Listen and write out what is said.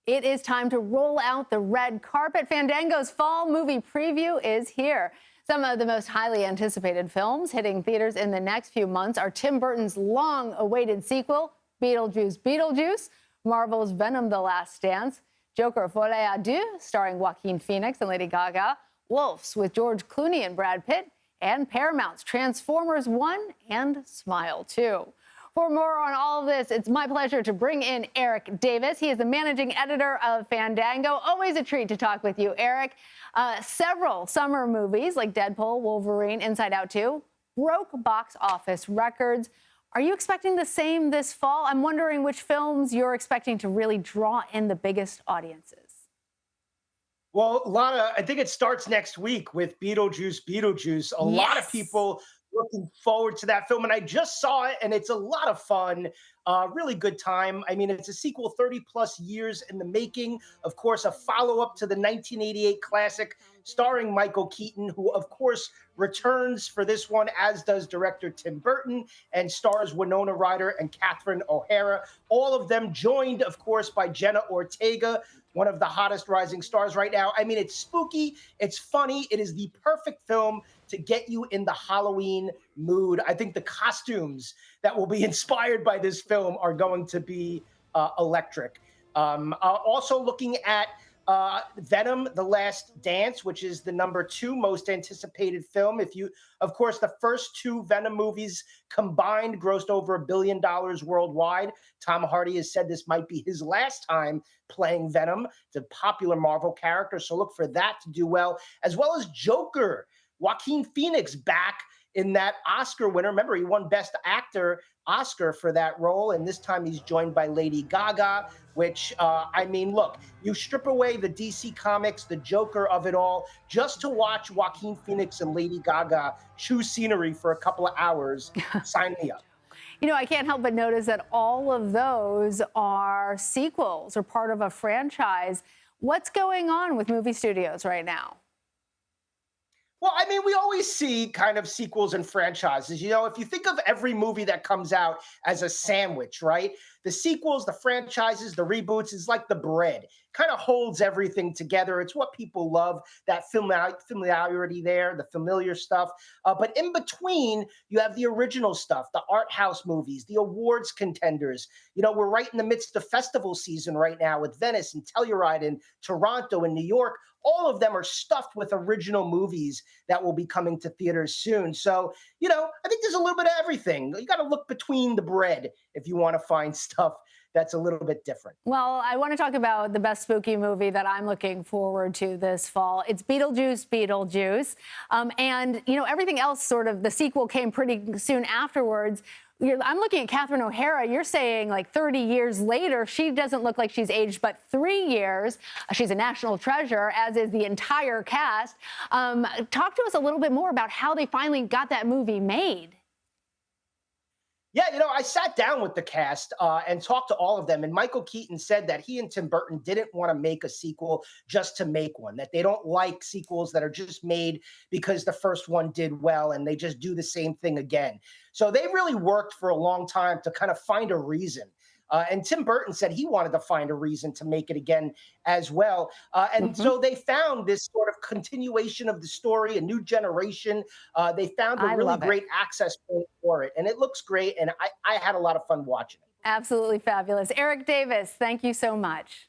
It is time to roll out the red carpet. Fandango's fall movie preview is here. Some of the most highly anticipated films hitting theaters in the next few months are Tim Burton's long-awaited sequel, Beetlejuice Beetlejuice, Marvel's Venom: The Last Dance, Joker Folie, Deux, starring Joaquin Phoenix and Lady Gaga, Wolves with George Clooney and Brad Pitt, and Paramount's Transformers 1 and Smile 2. For more on all of this, it's my pleasure to bring in Erik Davis. He is the managing editor of Fandango. Always a treat to talk with you, Erik. Several summer movies like Deadpool, Wolverine, Inside Out 2 broke box office records. Are you expecting the same this fall? I'm wondering which films you're expecting to really draw in the biggest audiences. Well, I think it starts next week with Beetlejuice Beetlejuice. A lot of people looking forward to that film. And I just saw it, and it's a lot of fun. Really good time. I mean, it's a sequel 30 plus years in the making. Of course, a follow-up to the 1988 classic starring Michael Keaton, who, of course, returns for this one, as does director Tim Burton, and stars Winona Ryder and Catherine O'Hara. All of them joined, of course, by Jenna Ortega, one of the hottest rising stars right now. I mean, it's spooky, it's funny, it is the perfect film to get you in the Halloween mood. I think the costumes that will be inspired by this film are going to be electric. Also looking at Venom: The Last Dance, which is the #2 most anticipated film. Of course, the first two Venom movies combined grossed over $1 billion worldwide. Tom Hardy has said this might be his last time playing Venom. It's a popular Marvel character, so look for that to do well, as well as Joker. Joaquin Phoenix back in that Oscar winner. Remember, he won Best Actor Oscar for that role, and this time he's joined by Lady Gaga, which, I mean, look, you strip away the DC Comics, the Joker of it all, just to watch Joaquin Phoenix and Lady Gaga chew scenery for a couple of hours. Sign me up. You know, I can't help but notice that all of those are sequels or part of a franchise. What's going on with movie studios right now? Well, I mean, we always see kind of sequels and franchises. You know, if you think of every movie that comes out as a sandwich, right? The sequels, the franchises, the reboots is like the bread. Kind of holds everything together. It's what people love, that familiarity there, the familiar stuff. But in between, you have the original stuff, the art house movies, the awards contenders. You know, we're right in the midst of festival season right now with Venice and Telluride and Toronto and New York. All of them are stuffed with original movies that will be coming to theaters soon. So, you know, I think there's a little bit of everything. You got to look between the bread if you want to find stuff that's a little bit different. Well, I want to talk about the best spooky movie that I'm looking forward to this fall. It's Beetlejuice Beetlejuice. And, you know, everything else sort of, the sequel came pretty soon afterwards. I'm looking at Catherine O'Hara. You're saying like 30 years later, she doesn't look like she's aged but 3 years. She's a national treasure, as is the entire cast. Talk to us a little bit more about how they finally got that movie made. Yeah, you know, I sat down with the cast and talked to all of them. And Michael Keaton said that he and Tim Burton didn't want to make a sequel just to make one, that they don't like sequels that are just made because the first one did well and they just do the same thing again. So they really worked for a long time to kind of find a reason. And Tim Burton said he wanted to find a reason to make it again as well. So they found this sort of continuation of the story, a new generation. They found a really great access point for it. And it looks great. And I had a lot of fun watching it. Absolutely fabulous. Erik Davis, thank you so much.